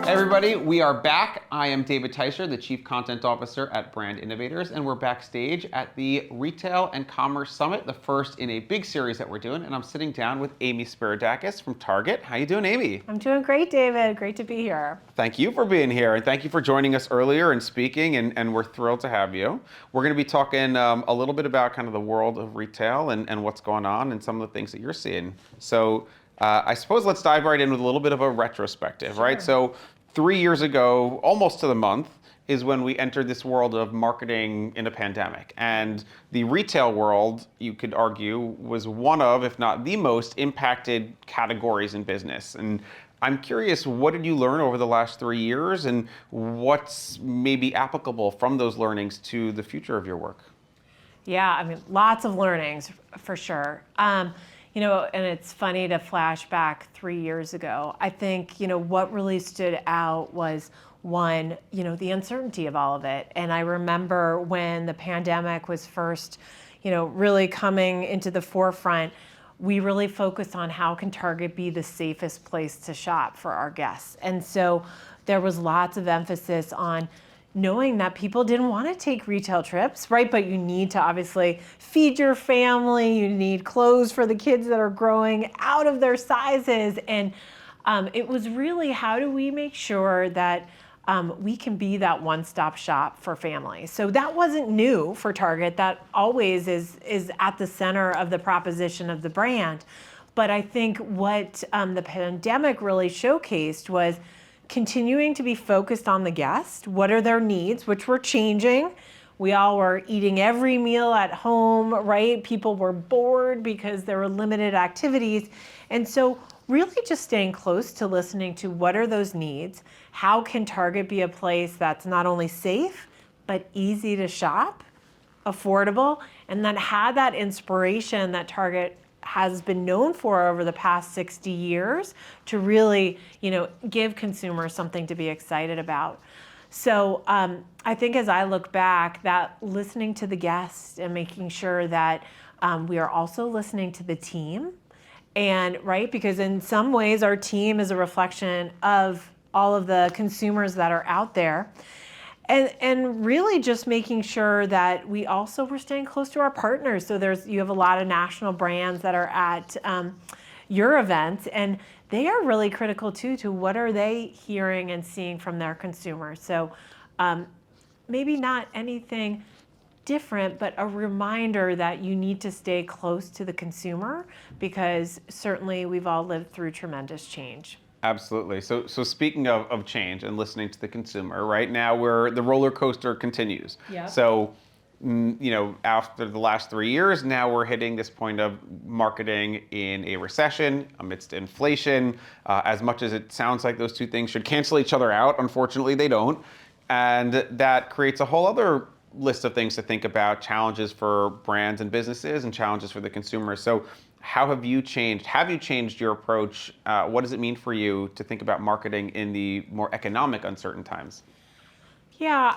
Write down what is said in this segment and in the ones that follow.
Hey everybody, we are back. I am David Teicher, the Chief Content Officer at Brand Innovators, and we're backstage at the Retail and Commerce Summit, the first in a big series that we're doing, and I'm sitting down with Amy Spiridakis from Target. How you doing, Amy? I'm doing great, David. Great to be here. Thank you for being here, and thank you for joining us earlier and speaking, and we're thrilled to have you. We're going to be talking a little bit about kind of the world of retail and what's going on and some of the things that you're seeing. So I suppose let's dive right in with a little bit of a retrospective, right? So 3 years ago, almost to the month, is when we entered this world of marketing in a pandemic. And the retail world, you could argue, was one of, if not the most impacted categories in business. And I'm curious, what did you learn over the last 3 years, and what's maybe applicable from those learnings to the future of your work? Yeah, I mean, lots of learnings for sure. You know, and it's funny to flash back 3 years ago. I think, what really stood out was one, the uncertainty of all of it. And I remember when the pandemic was first, really coming into the forefront, we really focused on how can Target be the safest place to shop for our guests. And so there was lots of emphasis on knowing that people didn't want to take retail trips, right? But you need to obviously feed your family, you need clothes for the kids that are growing out of their sizes. And it was really, how do we make sure that we can be that one-stop shop for families? So that wasn't new for Target. That always is at the center of the proposition of the brand. But I think what the pandemic really showcased was continuing to be focused on the guest. What are their needs, which were changing. We all were eating every meal at home, right? People were bored because there were limited activities. And so really just staying close to listening to what are those needs? How can Target be a place that's not only safe, but easy to shop, affordable, and then had that inspiration that Target has been known for over the past 60 years to really, give consumers something to be excited about. So I think as I look back, that listening to the guests and making sure that we are also listening to the team, and right, because in some ways our team is a reflection of all of the consumers that are out there. And really just making sure that we also were staying close to our partners. So you have a lot of national brands that are at your event, and they are really critical too to what are they hearing and seeing from their consumers. So maybe not anything different, but a reminder that you need to stay close to the consumer, because certainly we've all lived through tremendous change. Absolutely. So speaking of change and listening to the consumer, right now the roller coaster continues. Yep. So, after the last 3 years, now we're hitting this point of marketing in a recession amidst inflation. As much as it sounds like those two things should cancel each other out, unfortunately they don't. And that creates a whole other list of things to think about, challenges for brands and businesses and challenges for the consumer. So how have you changed? Have you changed your approach? What does it mean for you to think about marketing in the more economic uncertain times? Yeah,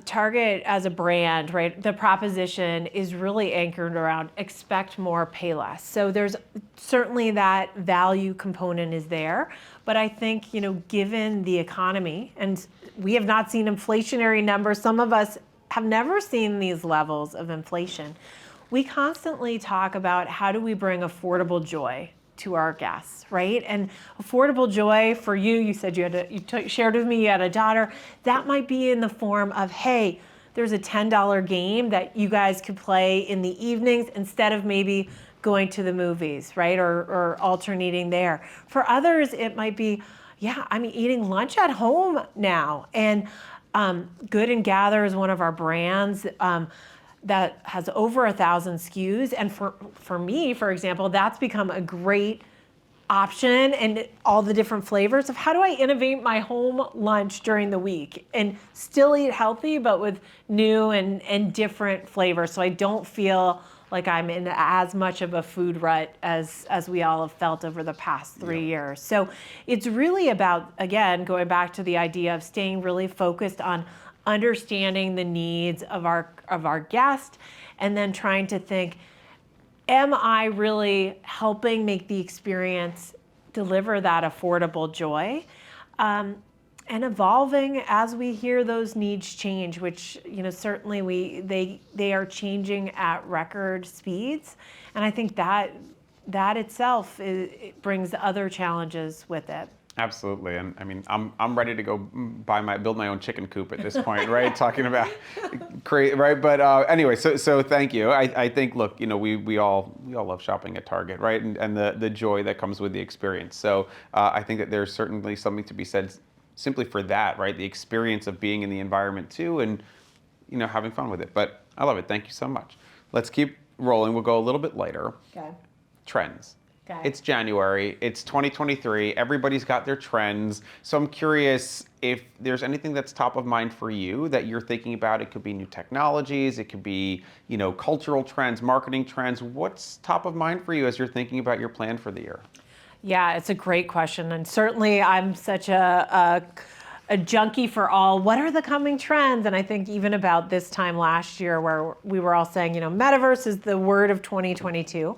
Target as a brand, right? The proposition is really anchored around expect more, pay less. So there's certainly that value component is there. But I think, given the economy, and we have not seen inflationary numbers, some of us have never seen these levels of inflation. We constantly talk about how do we bring affordable joy to our guests, right? And affordable joy for you said you shared with me you had a daughter. That might be in the form of, hey, there's a $10 game that you guys could play in the evenings instead of maybe going to the movies, right? Or alternating there. For others, it might be, I'm eating lunch at home now. And Good and Gather is one of our brands that has over 1,000 SKUs. And for me, for example, that's become a great option, and all the different flavors of how do I innovate my home lunch during the week and still eat healthy, but with new and different flavors. So I don't feel like I'm in as much of a food rut as we all have felt over the past 3 years. So it's really about, again, going back to the idea of staying really focused on understanding the needs of our guest, and then trying to think, am I really helping make the experience deliver that affordable joy? and evolving as we hear those needs change, which certainly they are changing at record speeds, and I think that itself it brings other challenges with it. Absolutely, and I mean, I'm ready to go build my own chicken coop at this point, right? Talking about right? But anyway, so thank you. I think, look, we all love shopping at Target, right? And the joy that comes with the experience. So I think that there's certainly something to be said simply for that, right? The experience of being in the environment too, and having fun with it. But I love it. Thank you so much. Let's keep rolling. We'll go a little bit later. Okay. Trends. Okay. It's January, it's 2023, everybody's got their trends. So I'm curious if there's anything that's top of mind for you that you're thinking about. It could be new technologies, it could be, cultural trends, marketing trends. What's top of mind for you as you're thinking about your plan for the year? Yeah, it's a great question. And certainly I'm such a junkie for what are the coming trends? And I think even about this time last year where we were all saying, metaverse is the word of 2022.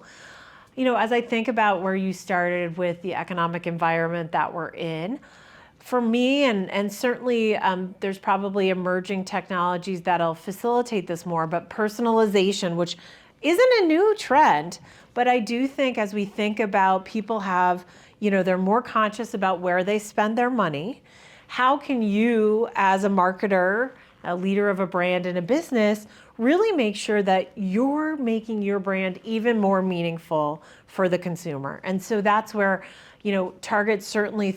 As I think about where you started with the economic environment that we're in, for me, and certainly there's probably emerging technologies that'll facilitate this more, but personalization, which isn't a new trend, but I do think as we think about people have, they're more conscious about where they spend their money. How can you, as a marketer, a leader of a brand in a business, really make sure that you're making your brand even more meaningful for the consumer? And so that's where, Target certainly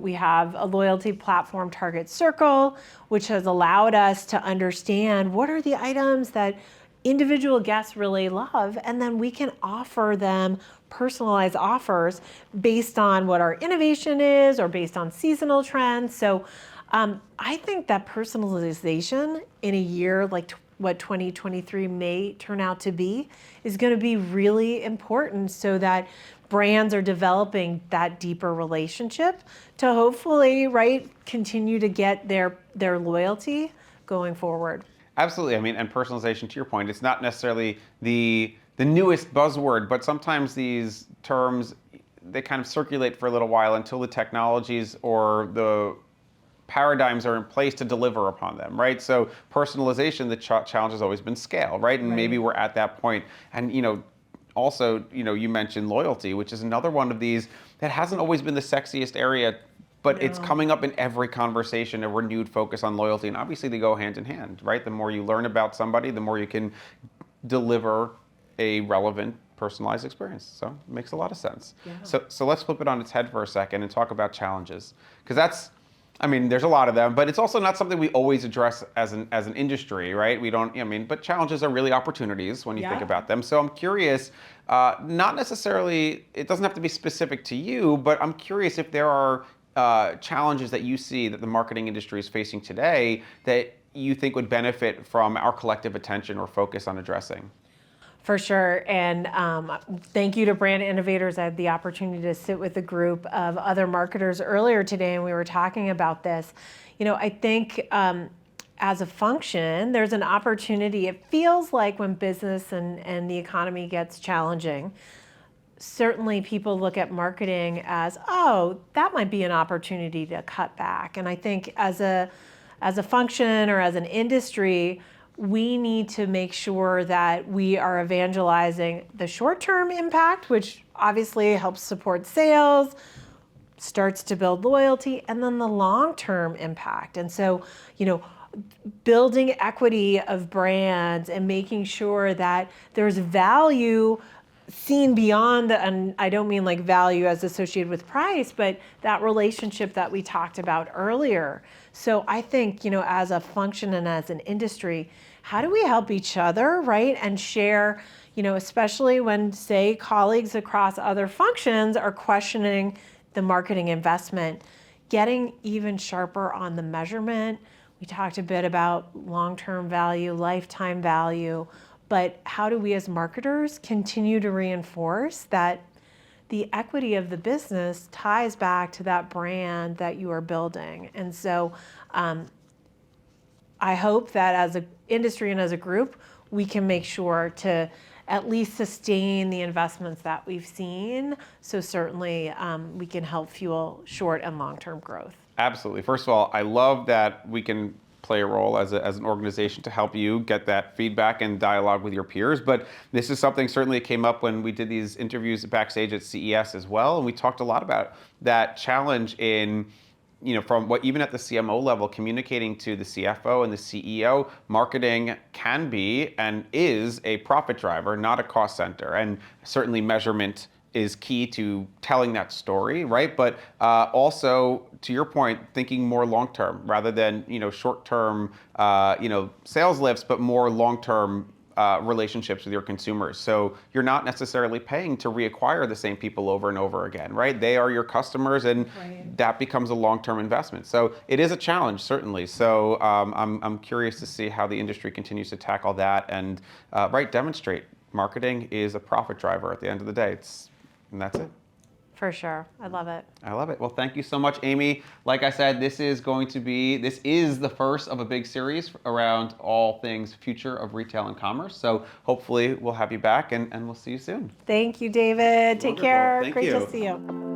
we have a loyalty platform, Target Circle, which has allowed us to understand what are the items that individual guests really love, and then we can offer them personalized offers based on what our innovation is or based on seasonal trends. So I think that personalization in a year like what 2023 may turn out to be is going to be really important so that brands are developing that deeper relationship to hopefully, right, continue to get their loyalty going forward. Absolutely. I mean, and personalization, to your point, it's not necessarily the newest buzzword, but sometimes these terms, they kind of circulate for a little while until the technologies or the paradigms are in place to deliver upon them, right? So personalization, the challenge has always been scale, right? And maybe we're at that point. And also, you mentioned loyalty, which is another one of these that hasn't always been the sexiest area, but it's coming up in every conversation, a renewed focus on loyalty. And obviously they go hand in hand, right? The more you learn about somebody, the more you can deliver a relevant, personalized experience. So it makes a lot of sense. Yeah. So let's flip it on its head for a second and talk about challenges. Because there's a lot of them, but it's also not something we always address as an industry, right? We don't, but challenges are really opportunities when you think about them. So I'm curious, not necessarily, it doesn't have to be specific to you, but I'm curious if there are challenges that you see that the marketing industry is facing today that you think would benefit from our collective attention or focus on addressing. For sure, and thank you to Brand Innovators. I had the opportunity to sit with a group of other marketers earlier today, and we were talking about this. I think as a function, there's an opportunity. It feels like when business and the economy gets challenging, certainly people look at marketing as, that might be an opportunity to cut back. And I think as a function or as an industry, we need to make sure that we are evangelizing the short-term impact, which obviously helps support sales, starts to build loyalty, and then the long-term impact. And so, building equity of brands and making sure that there's value seen beyond and I don't mean like value as associated with price, but that relationship that we talked about earlier. So I think, as a function and as an industry, how do we help each other, right? And share, especially when, say, colleagues across other functions are questioning the marketing investment, getting even sharper on the measurement. We talked a bit about long-term value, lifetime value, but how do we as marketers continue to reinforce that the equity of the business ties back to that brand that you are building? And so I hope that as an industry and as a group, we can make sure to at least sustain the investments that we've seen. So certainly we can help fuel short and long-term growth. Absolutely. First of all, I love that we can play a role as an organization to help you get that feedback and dialogue with your peers. But this is something certainly came up when we did these interviews backstage at CES as well. And we talked a lot about that challenge in, from what even at the CMO level, communicating to the CFO and the CEO, marketing can be and is a profit driver, not a cost center. And certainly measurement is key to telling that story, right? But also, to your point, thinking more long term rather than short term, sales lifts, but more long term relationships with your consumers. So you're not necessarily paying to reacquire the same people over and over again, right? They are your customers, and that becomes a long term investment. So it is a challenge, certainly. So I'm curious to see how the industry continues to tackle that and demonstrate marketing is a profit driver at the end of the day. And that's it. For sure. I love it. I love it. Well, thank you so much, Amy. Like I said, this is the first of a big series around all things future of retail and commerce. So hopefully we'll have you back and we'll see you soon. Thank you, David. Take Wonderful. care. Thank Great you. to see you.